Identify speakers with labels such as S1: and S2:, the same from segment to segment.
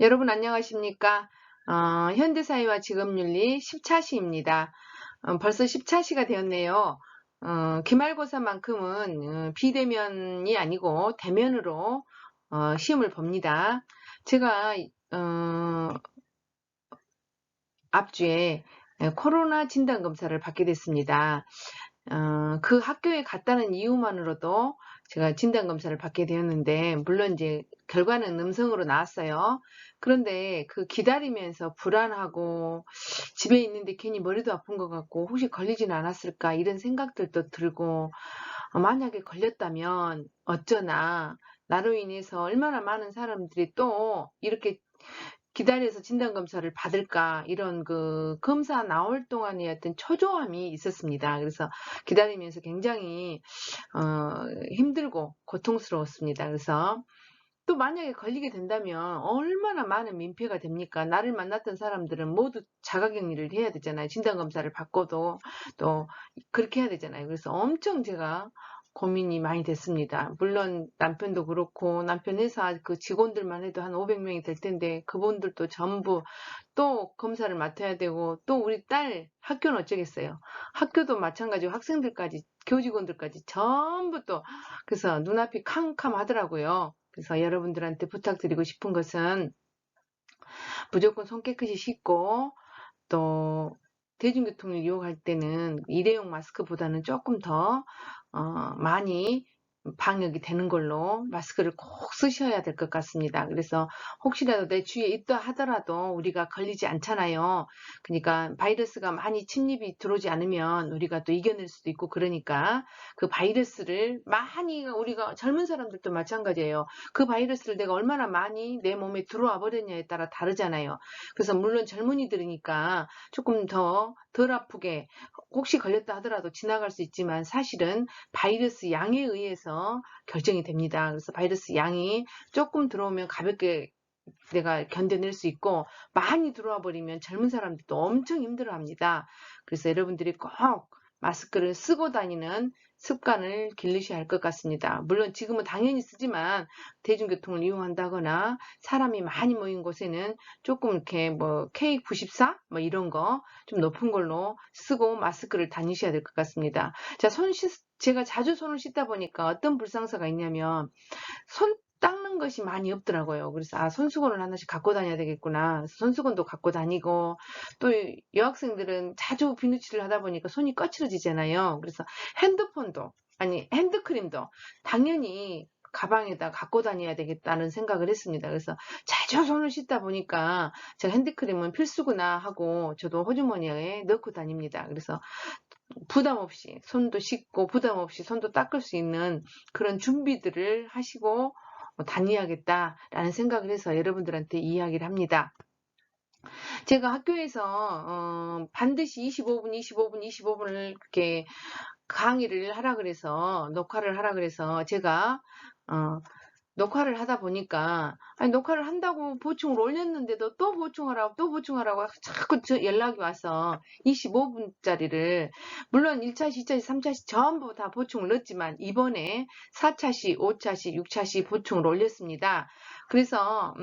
S1: 여러분 안녕하십니까? 현대사회와 직업윤리 10차시입니다. 벌써 10차시가 되었네요. 기말고사만큼은 비대면이 아니고 대면으로 시험을 봅니다. 제가 앞주에 코로나 진단검사를 받게 됐습니다. 그 학교에 갔다는 이유만으로도 제가 진단검사를 받게 되었는데, 물론 이제 결과는 음성으로 나왔어요. 그런데 그 기다리면서 불안하고 집에 있는데 괜히 머리도 아픈 것 같고 혹시 걸리진 않았을까 이런 생각들도 들고, 만약에 걸렸다면 어쩌나, 나로 인해서 얼마나 많은 사람들이 또 이렇게 기다려서 진단검사를 받을까, 이런 그 검사 나올 동안의 어떤 초조함이 있었습니다. 그래서 기다리면서 굉장히 힘들고 고통스러웠습니다. 그래서 또 만약에 걸리게 된다면 얼마나 많은 민폐가 됩니까? 나를 만났던 사람들은 모두 자가격리를 해야 되잖아요. 진단검사를 받고도 또 그렇게 해야 되잖아요. 그래서 엄청 제가 고민이 많이 됐습니다. 물론 남편도 그렇고, 남편 회사 그 직원들만 해도 한 500명이 될 텐데 그분들도 전부 또 검사를 맡아야 되고, 또 우리 딸 학교는 어쩌겠어요. 학교도 마찬가지고 학생들까지 교직원들까지 전부 또, 그래서 눈앞이 캄캄하더라고요. 그래서 여러분들한테 부탁드리고 싶은 것은 무조건 손 깨끗이 씻고, 또 대중교통을 이용할 때는 일회용 마스크보다는 조금 더 많이 방역이 되는 걸로 마스크를 꼭 쓰셔야 될 것 같습니다. 그래서 혹시라도 내 주위에 있다 하더라도 우리가 걸리지 않잖아요. 그러니까 바이러스가 많이 침입이 들어오지 않으면 우리가 또 이겨낼 수도 있고, 그러니까 그 바이러스를 많이, 우리가 젊은 사람들도 마찬가지예요. 그 바이러스를 내가 얼마나 많이 내 몸에 들어와 버렸냐에 따라 다르잖아요. 그래서 물론 젊은이들이니까 조금 덜 아프게 혹시 걸렸다 하더라도 지나갈 수 있지만, 사실은 바이러스 양에 의해서 결정이 됩니다. 그래서 바이러스 양이 조금 들어오면 가볍게 내가 견뎌낼 수 있고, 많이 들어와 버리면 젊은 사람들도 엄청 힘들어합니다. 그래서 여러분들이 꼭 마스크를 쓰고 다니는 습관을 기르셔야 할 것 같습니다. 물론 지금은 당연히 쓰지만 대중교통을 이용한다거나 사람이 많이 모인 곳에는 조금 이렇게 뭐 K94 뭐 이런 거 좀 높은 걸로 쓰고 마스크를 다니셔야 될 것 같습니다. 자, 제가 자주 손을 씻다 보니까 어떤 불상사가 있냐면, 손 닦는 것이 많이 없더라고요. 그래서 손수건을 하나씩 갖고 다녀야 되겠구나. 그래서 손수건도 갖고 다니고, 또 여학생들은 자주 비누칠을 하다 보니까 손이 거칠어지잖아요. 그래서 핸드크림도 당연히 가방에다 갖고 다녀야 되겠다는 생각을 했습니다. 그래서 자주 손을 씻다 보니까 제가 핸드크림은 필수구나 하고 저도 호주머니에 넣고 다닙니다. 그래서 부담 없이 손도 씻고 부담 없이 손도 닦을 수 있는 그런 준비들을 하시고 다녀야겠다라는 생각을 해서 여러분들한테 이야기를 합니다. 제가 학교에서 반드시 25분, 25분, 25분을 그렇게 강의를 하라 그래서, 녹화를 하라 그래서 제가 녹화를 하다 보니까, 아니, 녹화를 한다고 보충을 올렸는데도 또 보충하라고 자꾸 연락이 와서 25분짜리를, 물론 1차시, 2차시, 3차시 전부 다 보충을 넣었지만 이번에 4차시, 5차시, 6차시 보충을 올렸습니다. 그래서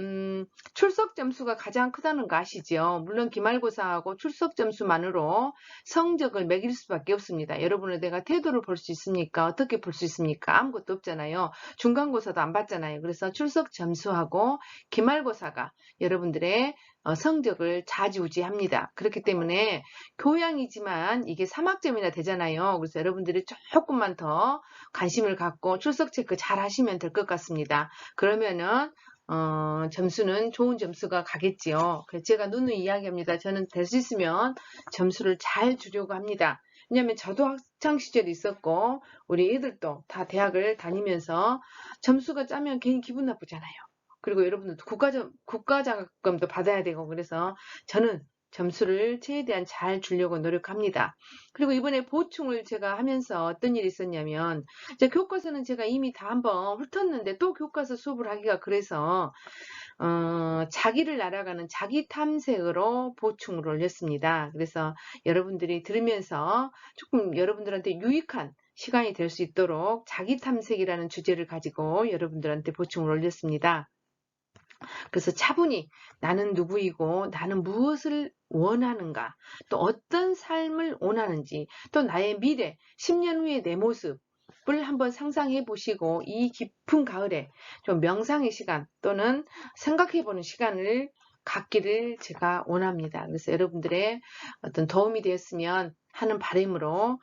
S1: 출석 점수가 가장 크다는 거 아시죠? 물론 기말고사하고 출석 점수만으로 성적을 매길 수밖에 없습니다. 여러분은 내가 태도를 볼 수 있습니까? 어떻게 볼 수 있습니까? 아무것도 없잖아요. 중간고사도 안 봤잖아요. 그래서 출석 점수하고 기말고사가 여러분들의 성적을 좌지우지합니다. 그렇기 때문에 교양이지만 이게 3학점이나 되잖아요. 그래서 여러분들이 조금만 더 관심을 갖고 출석 체크 잘 하시면 될 것 같습니다. 그러면은 점수는 좋은 점수가 가겠지요. 그래서 제가 누누이 이야기합니다. 저는 될 수 있으면 점수를 잘 주려고 합니다. 왜냐하면 저도 학창 시절이 있었고 우리 애들도 다 대학을 다니면서 점수가 짜면 괜히 기분 나쁘잖아요. 그리고 여러분들도 국가장학금도 받아야 되고, 그래서 저는 점수를 최대한 잘 주려고 노력합니다. 그리고 이번에 보충을 제가 하면서 어떤 일이 있었냐면, 교과서는 제가 이미 다 한번 훑었는데 또 교과서 수업을 하기가 그래서 자기를 알아가는 자기 탐색으로 보충을 올렸습니다. 그래서 여러분들이 들으면서 조금 여러분들한테 유익한 시간이 될 수 있도록 자기 탐색이라는 주제를 가지고 여러분들한테 보충을 올렸습니다. 그래서 차분히 나는 누구이고 나는 무엇을 원하는가, 또 어떤 삶을 원하는지, 또 나의 미래, 10년 후의 내 모습을 한번 상상해 보시고 이 깊은 가을에 좀 명상의 시간 또는 생각해 보는 시간을 갖기를 제가 원합니다. 그래서 여러분들의 어떤 도움이 되었으면 하는 바람으로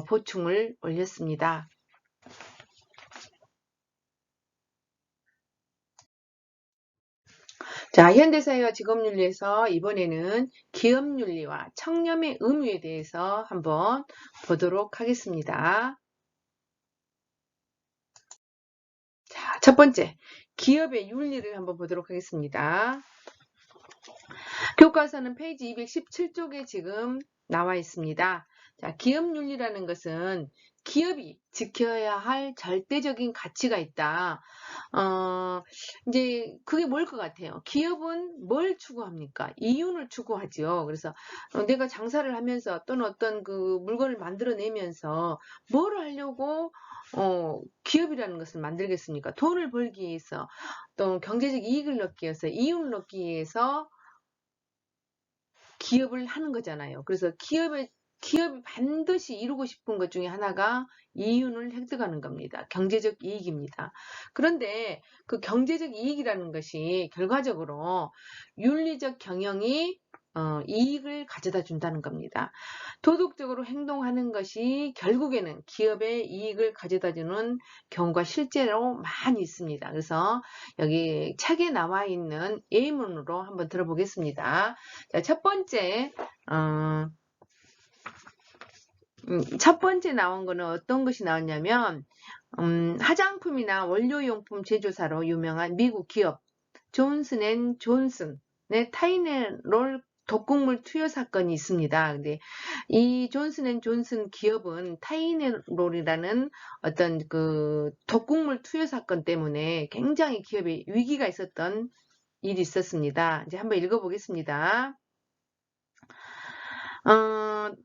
S1: 보충을 올렸습니다. 자, 현대사회와 직업윤리에서 이번에는 기업윤리와 청렴의 의무에 대해서 한번 보도록 하겠습니다. 자, 첫 번째, 기업의 윤리를 한번 보도록 하겠습니다. 교과서는 페이지 217쪽에 지금 나와 있습니다. 자, 기업윤리라는 것은 기업이 지켜야 할 절대적인 가치가 있다. 이제 그게 뭘 것 같아요? 기업은 뭘 추구합니까? 이윤을 추구하죠. 그래서 내가 장사를 하면서 또는 어떤 그 물건을 만들어내면서 뭘 하려고 기업이라는 것을 만들겠습니까? 돈을 벌기 위해서, 또 경제적 이익을 얻기 위해서, 이윤을 얻기 위해서 기업을 하는 거잖아요. 그래서 기업이 반드시 이루고 싶은 것 중에 하나가 이윤을 획득하는 겁니다. 경제적 이익입니다. 그런데 그 경제적 이익이라는 것이 결과적으로 윤리적 경영이 이익을 가져다 준다는 겁니다. 도덕적으로 행동하는 것이 결국에는 기업의 이익을 가져다 주는 경우가 실제로 많이 있습니다. 그래서 여기 책에 나와 있는 예문으로 한번 들어보겠습니다. 자, 첫 번째 나온 거는 어떤 것이 나왔냐면 화장품이나 원료용품 제조사로 유명한 미국 기업 존슨앤존슨의 타이레놀 독극물 투여 사건이 있습니다. 근데 이 존슨앤존슨 기업은 타이레놀이라는 어떤 그 독극물 투여 사건 때문에 굉장히 기업에 위기가 있었던 일이 있었습니다. 이제 한번 읽어보겠습니다.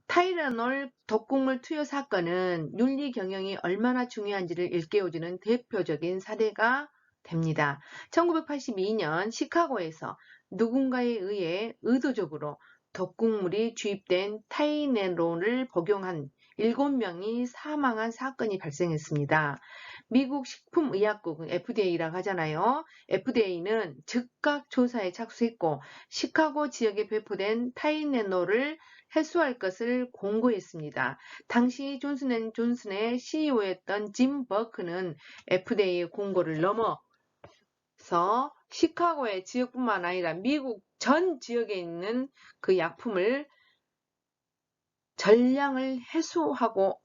S1: 타이레놀 독극물 투여 사건은 윤리 경영이 얼마나 중요한지를 일깨워주는 대표적인 사례가 됩니다. 1982년 시카고에서 누군가에 의해 의도적으로 독극물이 주입된 타이레놀을 복용한 7명이 사망한 사건이 발생했습니다. 미국 식품의약국 FDA라고 하잖아요. FDA는 즉각 조사에 착수했고 시카고 지역에 배포된 타이레놀을 해소할 것을 공고했습니다. 당시 존슨앤존슨의 CEO였던 짐 버크는 FDA의 공고를 넘어서 시카고의 지역뿐만 아니라 미국 전 지역에 있는 그 약품을 전량을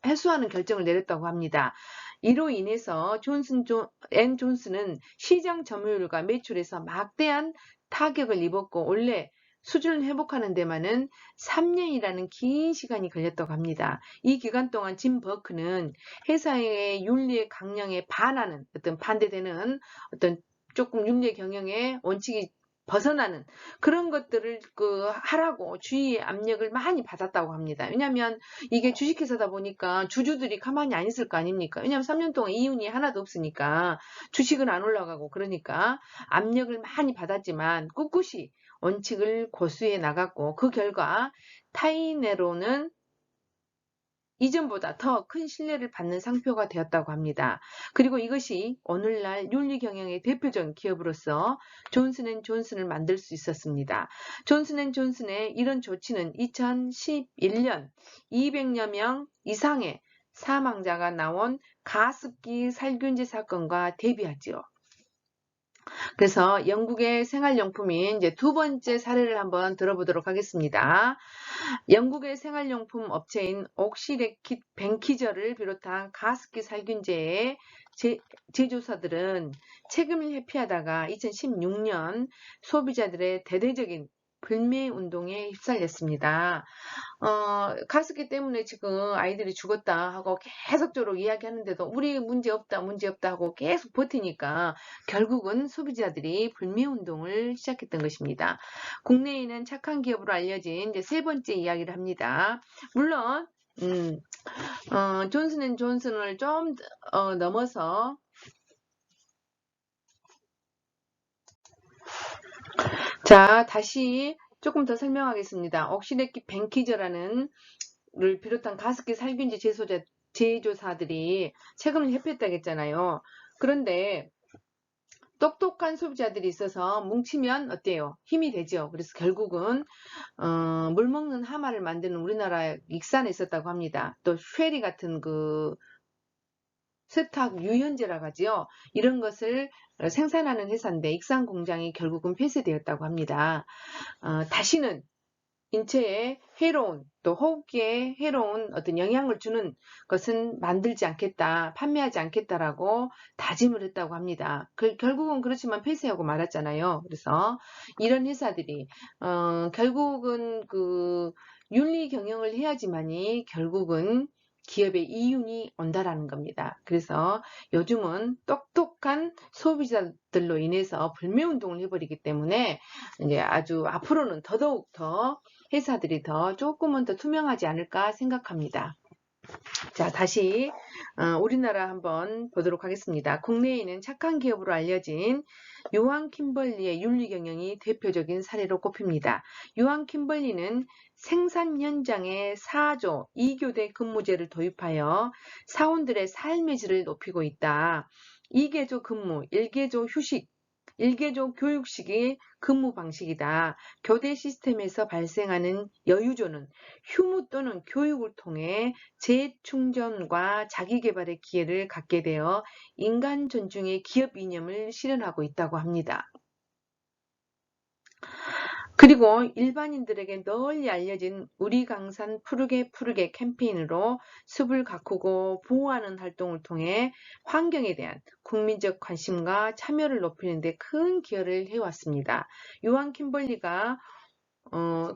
S1: 해소하는 결정을 내렸다고 합니다. 이로 인해서 존슨앤존슨은 시장 점유율과 매출에서 막대한 타격을 입었고 원래 수준을 회복하는 데만은 3년이라는 긴 시간이 걸렸다고 합니다. 이 기간 동안 짐 버크는 회사의 윤리의 강령에 반하는 어떤 반대되는 어떤 조금 윤리 경영의 원칙이 벗어나는 그런 것들을 하라고 주위의 압력을 많이 받았다고 합니다. 왜냐하면 이게 주식회사다 보니까 주주들이 가만히 안 있을 거 아닙니까? 왜냐하면 3년 동안 이윤이 하나도 없으니까 주식은 안 올라가고 그러니까 압력을 많이 받았지만 꿋꿋이 원칙을 고수해 나갔고 그 결과 타이레놀은 이전보다 더 큰 신뢰를 받는 상표가 되었다고 합니다. 그리고 이것이 오늘날 윤리 경영의 대표적인 기업으로서 존슨앤존슨을 만들 수 있었습니다. 존슨앤존슨의 이런 조치는 2011년 200여 명 이상의 사망자가 나온 가습기 살균제 사건과 대비하지요. 그래서 영국의 생활용품인 이제 두 번째 사례를 한번 들어보도록 하겠습니다. 영국의 생활용품 업체인 옥시레킷 뱅키저를 비롯한 가습기 살균제의 제조사들은 책임을 회피하다가 2016년 소비자들의 대대적인 불매 운동에 휩쓸렸습니다. 가습기 때문에 지금 아이들이 죽었다 하고 계속적으로 이야기하는데도 우리 문제 없다 하고 계속 버티니까 결국은 소비자들이 불매 운동을 시작했던 것입니다. 국내에는 착한 기업으로 알려진 이제 세 번째 이야기를 합니다. 물론 존슨앤존슨을 좀 넘어서 자, 다시 조금 더 설명하겠습니다. 옥시레키 벤키저라는 를 비롯한 가습기 살균제 제조사들이 세금을 회피했다고 했잖아요. 그런데 똑똑한 소비자들이 있어서 뭉치면 어때요? 힘이 되죠. 그래서 결국은 물 먹는 하마를 만드는 우리나라 익산에 있었다고 합니다. 또 쉐리 같은 그 세탁 유연제라고 하지요. 이런 것을 생산하는 회사인데 익산 공장이 결국은 폐쇄되었다고 합니다. 다시는 인체에 해로운 또 호흡기에 해로운 어떤 영향을 주는 것은 만들지 않겠다, 판매하지 않겠다라고 다짐을 했다고 합니다. 결국은 그렇지만 폐쇄하고 말았잖아요. 그래서 이런 회사들이 결국은 그 윤리 경영을 해야지만이 결국은 기업의 이윤이 온다라는 겁니다. 그래서 요즘은 똑똑한 소비자들로 인해서 불매운동을 해버리기 때문에 이제 아주 앞으로는 더더욱 더 회사들이 조금은 더 투명하지 않을까 생각합니다. 자, 다시 우리나라 한번 보도록 하겠습니다. 국내에는 착한 기업으로 알려진 요한 킴벌리의 윤리 경영이 대표적인 사례로 꼽힙니다. 요한 킴벌리는 생산 현장에 4조 2교대 근무제를 도입하여 사원들의 삶의 질을 높이고 있다. 2개조 근무, 1개조 휴식, 1개조 교육식이 근무 방식이다. 교대 시스템에서 발생하는 여유조는 휴무 또는 교육을 통해 재충전과 자기개발의 기회를 갖게 되어 인간 존중의 기업 이념을 실현하고 있다고 합니다. 그리고 일반인들에게 널리 알려진 우리 강산 푸르게 푸르게 캠페인으로 숲을 가꾸고 보호하는 활동을 통해 환경에 대한 국민적 관심과 참여를 높이는 데 큰 기여를 해왔습니다. 요한 킴벌리가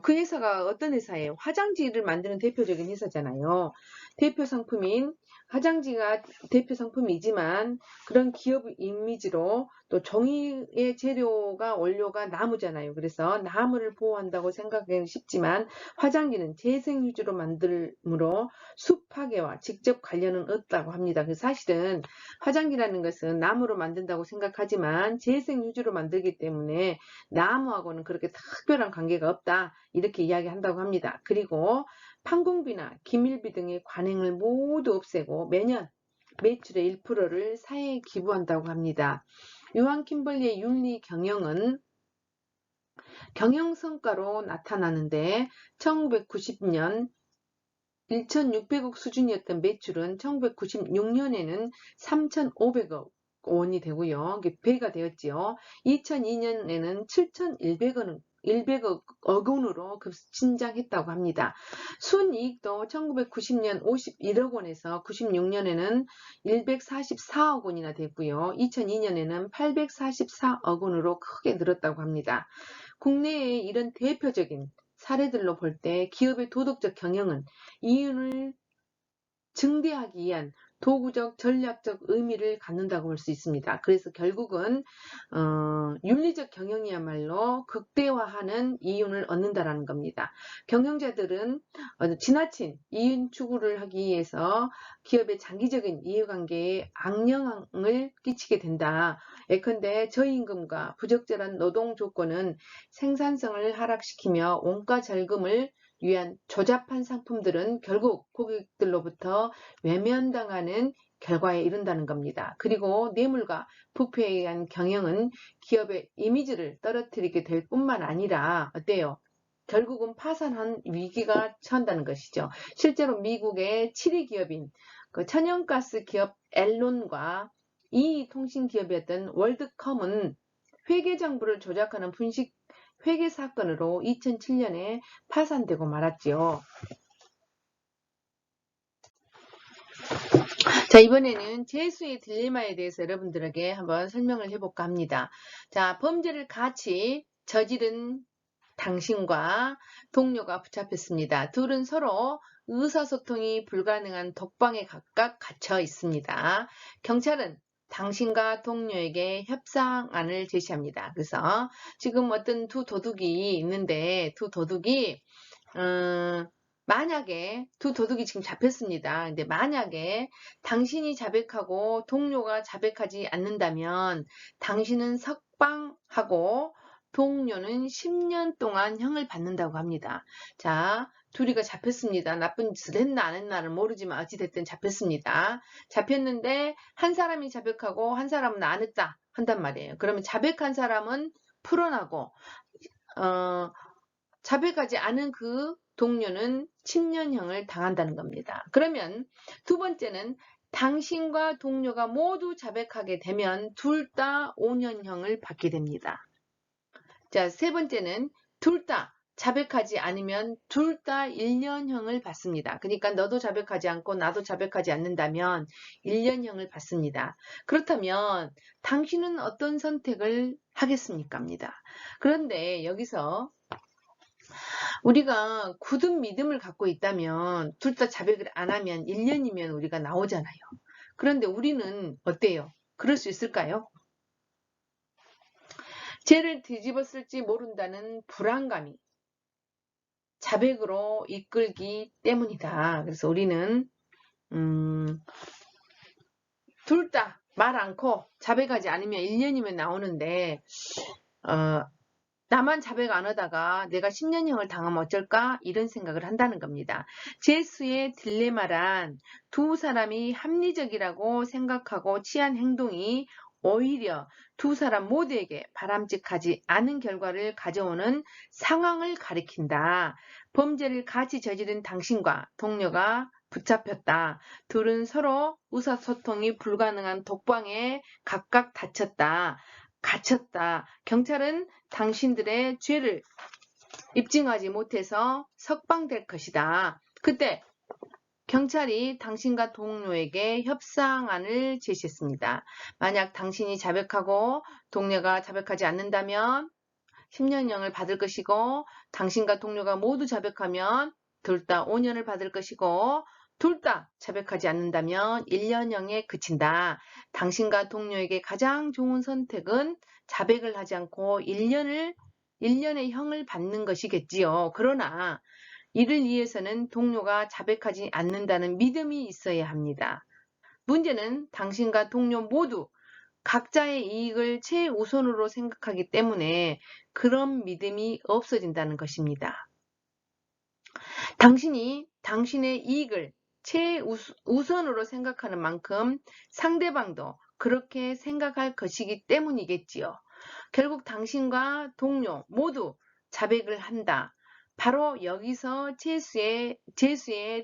S1: 그 회사가 어떤 회사예요? 화장지를 만드는 대표적인 회사잖아요. 대표 상품인 화장지가 대표 상품이지만 그런 기업 이미지로 또 종이의 재료가 원료가 나무잖아요. 그래서 나무를 보호한다고 생각하기 쉽지만 화장지는 재생유지로 만들므로 숲 파괴와 직접 관련은 없다고 합니다. 그래서 사실은 화장지라는 것은 나무로 만든다고 생각하지만 재생유지로 만들기 때문에 나무하고는 그렇게 특별한 관계가 없다. 이렇게 이야기한다고 합니다. 그리고 판공비나 기밀비 등의 관행을 모두 없애고 매년 매출의 1%를 사회에 기부한다고 합니다. 요한 킴벌리의 윤리 경영은 경영 성과로 나타나는데 1990년 1,600억 수준이었던 매출은 1996년에는 3,500억 원이 되고요. 이게 배가 되었지요. 2002년에는 7,100억 원으로 급신장했다고 합니다. 순이익도 1990년 51억 원에서 96년에는 144억 원이나 됐고요. 2002년에는 844억 원으로 크게 늘었다고 합니다. 국내의 이런 대표적인 사례들로 볼 때 기업의 도덕적 경영은 이윤을 증대하기 위한 도구적 전략적 의미를 갖는다고 볼 수 있습니다. 그래서 결국은 윤리적 경영이야말로 극대화하는 이윤을 얻는다라는 겁니다. 경영자들은 지나친 이윤 추구를 하기 위해서 기업의 장기적인 이해관계에 악영향을 끼치게 된다. 예컨대 저임금과 부적절한 노동 조건은 생산성을 하락시키며 원가 절감을 위한 조잡한 상품들은 결국 고객들로부터 외면당하는 결과에 이른다는 겁니다. 그리고 뇌물과 부패에 의한 경영은 기업의 이미지를 떨어뜨리게 될 뿐만 아니라 어때요? 결국은 파산한 위기가 처한다는 것이죠. 실제로 미국의 7위 기업인 그 천연가스 기업 앨론과 2위 통신 기업이었던 월드컴은 회계 정보를 조작하는 분식 회계 사건으로 2007년에 파산되고 말았지요. 자, 이번에는 재수의 딜레마에 대해서 여러분들에게 한번 설명을 해볼까 합니다. 자, 범죄를 같이 저지른 당신과 동료가 붙잡혔습니다. 둘은 서로 의사소통이 불가능한 독방에 각각 갇혀 있습니다. 경찰은 당신과 동료에게 협상안을 제시합니다. 그래서 지금 어떤 두 도둑이 있는데 두 도둑이 만약에 두 도둑이 지금 잡혔습니다. 근데 만약에 당신이 자백하고 동료가 자백하지 않는다면 당신은 석방하고 동료는 10년 동안 형을 받는다고 합니다. 자, 둘이가 잡혔습니다. 나쁜 짓을 했나 안 했나를 모르지만 어찌됐든 잡혔습니다. 잡혔는데 한 사람이 자백하고 한 사람은 안 했다 한단 말이에요. 그러면 자백한 사람은 풀어나고 자백하지 않은 그 동료는 10년형을 당한다는 겁니다. 그러면 두 번째는 당신과 동료가 모두 자백하게 되면 둘 다 5년형을 받게 됩니다. 자, 세 번째는 둘 다 자백하지 않으면 둘 다 1년형을 받습니다. 그러니까 너도 자백하지 않고 나도 자백하지 않는다면 1년형을 받습니다. 그렇다면 당신은 어떤 선택을 하겠습니까? 그런데 여기서 우리가 굳은 믿음을 갖고 있다면 둘 다 자백을 안 하면 1년이면 우리가 나오잖아요. 그런데 우리는 어때요? 그럴 수 있을까요? 죄를 뒤집었을지 모른다는 불안감이 자백으로 이끌기 때문이다. 그래서 우리는 둘 다 말 않고 자백하지 않으면 1년이면 나오는데 나만 자백 안 하다가 내가 10년형을 당하면 어쩔까? 이런 생각을 한다는 겁니다. 제수의 딜레마란 두 사람이 합리적이라고 생각하고 취한 행동이 오히려 두 사람 모두에게 바람직하지 않은 결과를 가져오는 상황을 가리킨다. 범죄를 같이 저지른 당신과 동료가 붙잡혔다. 둘은 서로 의사소통이 불가능한 독방에 각각 갇혔다. 경찰은 당신들의 죄를 입증하지 못해서 석방될 것이다. 그때 경찰이 당신과 동료에게 협상안을 제시했습니다. 만약 당신이 자백하고 동료가 자백하지 않는다면 10년형을 받을 것이고 당신과 동료가 모두 자백하면 둘 다 5년을 받을 것이고 둘 다 자백하지 않는다면 1년형에 그친다. 당신과 동료에게 가장 좋은 선택은 자백을 하지 않고 1년의 형을 받는 것이겠지요. 그러나 이를 위해서는 동료가 자백하지 않는다는 믿음이 있어야 합니다. 문제는 당신과 동료 모두 각자의 이익을 최우선으로 생각하기 때문에 그런 믿음이 없어진다는 것입니다. 당신이 당신의 이익을 최우선으로 생각하는 만큼 상대방도 그렇게 생각할 것이기 때문이겠지요. 결국 당신과 동료 모두 자백을 한다. 바로 여기서 재수의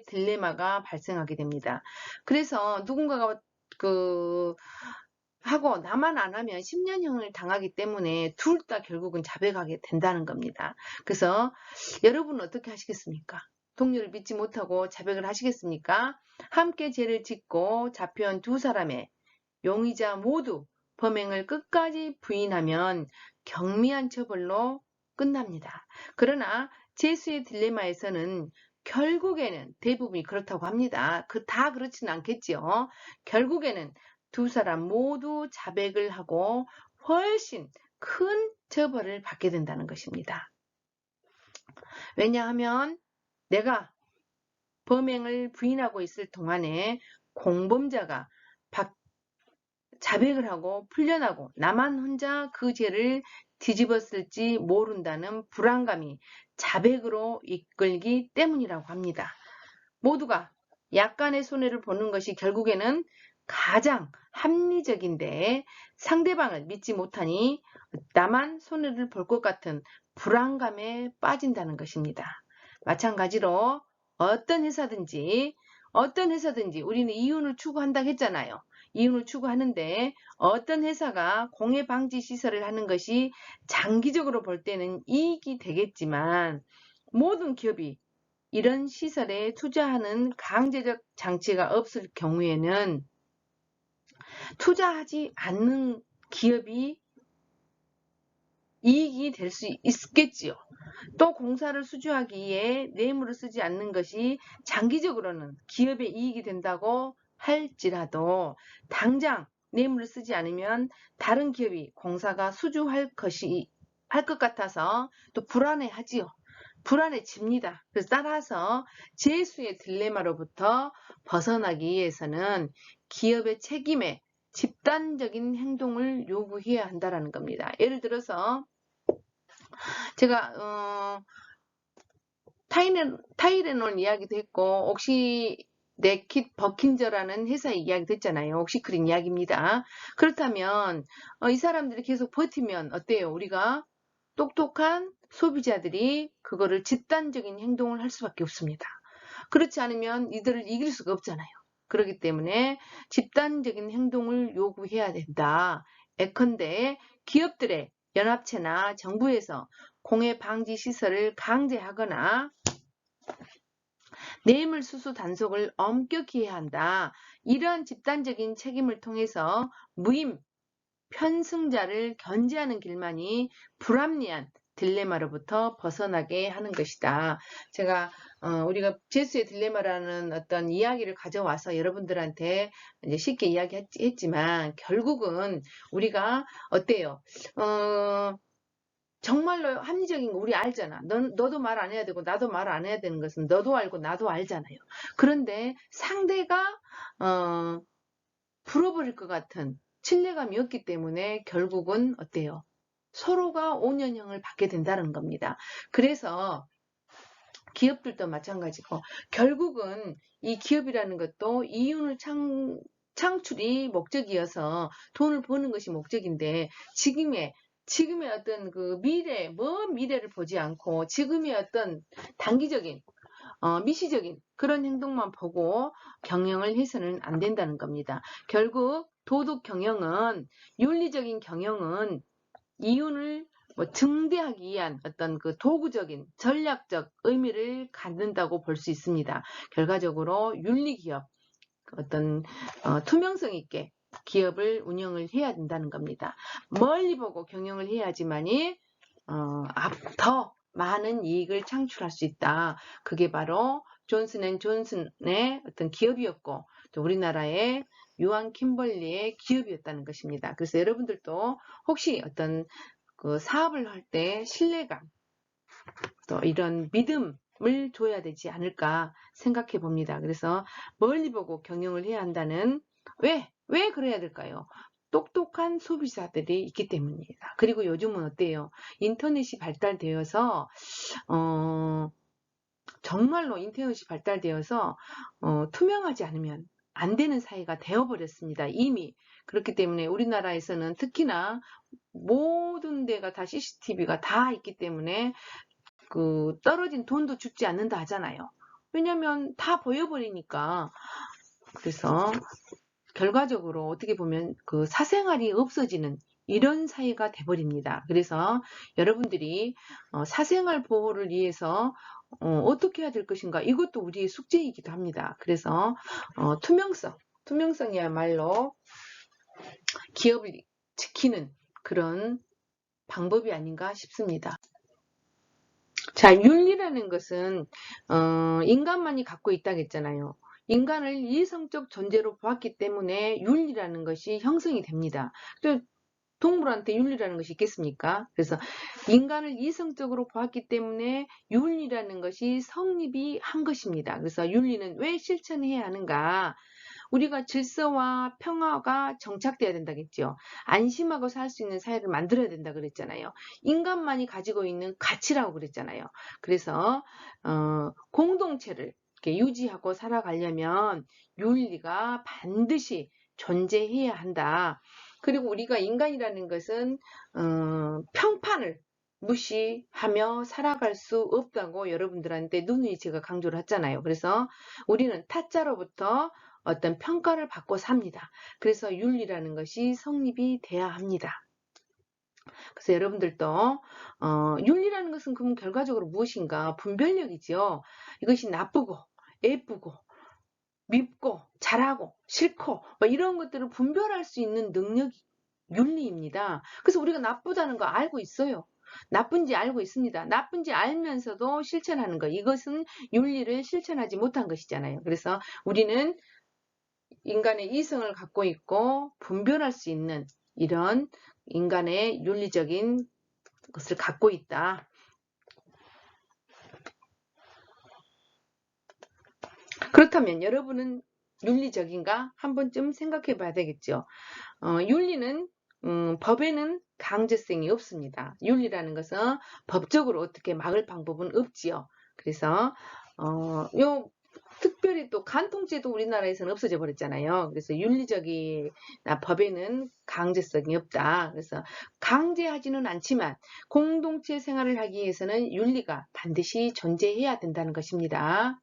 S1: 딜레마가 발생하게 됩니다. 그래서 누군가가 하고 나만 안 하면 10년형을 당하기 때문에 둘 다 결국은 자백하게 된다는 겁니다. 그래서 여러분은 어떻게 하시겠습니까? 동료를 믿지 못하고 자백을 하시겠습니까? 함께 죄를 짓고 잡혀온 두 사람의 용의자 모두 범행을 끝까지 부인하면 경미한 처벌로 끝납니다. 그러나 제수의 딜레마에서는 결국에는 대부분이 그렇다고 합니다. 다 그렇지는 않겠지요. 결국에는 두 사람 모두 자백을 하고 훨씬 큰 처벌을 받게 된다는 것입니다. 왜냐하면 내가 범행을 부인하고 있을 동안에 공범자가 자백을 하고 풀려나고 나만 혼자 그 죄를 뒤집었을지 모른다는 불안감이 자백으로 이끌기 때문이라고 합니다. 모두가 약간의 손해를 보는 것이 결국에는 가장 합리적인데 상대방을 믿지 못하니 나만 손해를 볼 것 같은 불안감에 빠진다는 것입니다. 마찬가지로 어떤 회사든지 우리는 이윤을 추구한다고 했잖아요. 이윤을 추구하는데 어떤 회사가 공해 방지 시설을 하는 것이 장기적으로 볼 때는 이익이 되겠지만 모든 기업이 이런 시설에 투자하는 강제적 장치가 없을 경우에는 투자하지 않는 기업이 이익이 될 수 있겠지요. 또 공사를 수주하기 위해 뇌물을 쓰지 않는 것이 장기적으로는 기업의 이익이 된다고 할지라도 당장 뇌물을 쓰지 않으면 다른 기업이 공사가 수주할 것 같아서 또 불안해하지요. 불안해집니다. 그래서 따라서 제수의 딜레마로부터 벗어나기 위해서는 기업의 책임에 집단적인 행동을 요구해야 한다는 겁니다. 예를 들어서 제가 타이레놀 이야기도 했고 옥시네킷 버킨저라는 회사 이야기도 했잖아요. 옥시크린 이야기입니다. 그렇다면 이 사람들이 계속 버티면 어때요? 우리가 똑똑한 소비자들이 그거를 집단적인 행동을 할 수밖에 없습니다. 그렇지 않으면 이들을 이길 수가 없잖아요. 그렇기 때문에 집단적인 행동을 요구해야 된다. 예컨대 기업들의 연합체나 정부에서 공해 방지 시설을 강제하거나 뇌물수수 단속을 엄격히 해야 한다. 이러한 집단적인 책임을 통해서 무임, 편승자를 견제하는 길만이 불합리한 딜레마로부터 벗어나게 하는 것이다. 제가 우리가 제수의 딜레마라는 어떤 이야기를 가져와서 여러분들한테 이제 쉽게 이야기했지만 결국은 우리가 어때요? 정말로 합리적인 거 우리 알잖아. 너도 말 안 해야 되고 나도 말 안 해야 되는 것은 너도 알고 나도 알잖아요. 그런데 상대가 불어버릴 것 같은 신뢰감이 없기 때문에 결국은 어때요? 서로가 온연형을 받게 된다는 겁니다. 그래서 기업들도 마찬가지고 결국은 이 기업이라는 것도 이윤을 창출이 목적이어서 돈을 버는 것이 목적인데 지금의 어떤 그 먼 미래를 보지 않고 지금의 어떤 단기적인 미시적인 그런 행동만 보고 경영을 해서는 안 된다는 겁니다. 결국 도덕 경영은 윤리적인 경영은 이윤을 증대하기 위한 어떤 그 도구적인 전략적 의미를 갖는다고 볼 수 있습니다. 결과적으로 윤리기업 어떤 투명성 있게 기업을 운영을 해야 된다는 겁니다. 멀리 보고 경영을 해야지만이 더 많은 이익을 창출할 수 있다. 그게 바로 존슨앤존슨의 어떤 기업이었고 또 우리나라의 요한 킴벌리의 기업이었다는 것입니다. 그래서 여러분들도 혹시 어떤 그 사업을 할 때 신뢰감 또 이런 믿음을 줘야 되지 않을까 생각해 봅니다. 그래서 멀리 보고 경영을 해야 한다는 왜 그래야 될까요? 똑똑한 소비자들이 있기 때문입니다. 그리고 요즘은 어때요? 인터넷이 발달되어서 정말로 인터넷이 발달되어서 투명하지 않으면 안 되는 사회가 되어버렸습니다. 이미. 그렇기 때문에 우리나라에서는 특히나 모든 데가 다 CCTV가 다 있기 때문에 그 떨어진 돈도 죽지 않는다 하잖아요. 왜냐면 다 보여버리니까. 그래서 결과적으로 어떻게 보면 그 사생활이 없어지는 이런 사회가 돼버립니다. 그래서 여러분들이 사생활 보호를 위해서 어떻게 해야 될 것인가 이것도 우리의 숙제이기도 합니다. 그래서 투명성이야말로 기업을 지키는 그런 방법이 아닌가 싶습니다. 자, 윤리라는 것은 인간만이 갖고 있다고 했잖아요. 인간을 이성적 존재로 보았기 때문에 윤리라는 것이 형성이 됩니다. 또 동물한테 윤리라는 것이 있겠습니까? 그래서 인간을 이성적으로 보았기 때문에 윤리라는 것이 성립이 한 것입니다. 그래서 윤리는 왜 실천해야 하는가? 우리가 질서와 평화가 정착돼야 된다겠죠. 안심하고 살 수 있는 사회를 만들어야 된다 그랬잖아요. 인간만이 가지고 있는 가치라고 그랬잖아요. 그래서 공동체를 이렇게 유지하고 살아가려면 윤리가 반드시 존재해야 한다. 그리고 우리가 인간이라는 것은 평판을 무시하며 살아갈 수 없다고 여러분들한테 누누이 제가 강조를 했잖아요. 그래서 우리는 타짜로부터 어떤 평가를 받고 삽니다. 그래서 윤리라는 것이 성립이 돼야 합니다. 그래서 여러분들도 윤리라는 것은 그럼 결과적으로 무엇인가? 분별력이죠. 이것이 나쁘고 예쁘고 밉고 잘하고 싫고 뭐 이런 것들을 분별할 수 있는 능력이 윤리입니다. 그래서 우리가 나쁘다는 거 알고 있어요. 나쁜지 알고 있습니다. 나쁜지 알면서도 실천하는 거. 이것은 윤리를 실천하지 못한 것이잖아요. 그래서 우리는 인간의 이성을 갖고 있고 분별할 수 있는 이런 인간의 윤리적인 것을 갖고 있다. 그렇다면 여러분은 윤리적인가? 한 번쯤 생각해 봐야 되겠죠. 윤리는 법에는 강제성이 없습니다. 윤리라는 것은 법적으로 어떻게 막을 방법은 없지요. 그래서 요 특별히 또 간통죄도 우리나라에서는 없어져 버렸잖아요. 그래서 윤리적이나 법에는 강제성이 없다. 그래서 강제하지는 않지만 공동체 생활을 하기 위해서는 윤리가 반드시 존재해야 된다는 것입니다.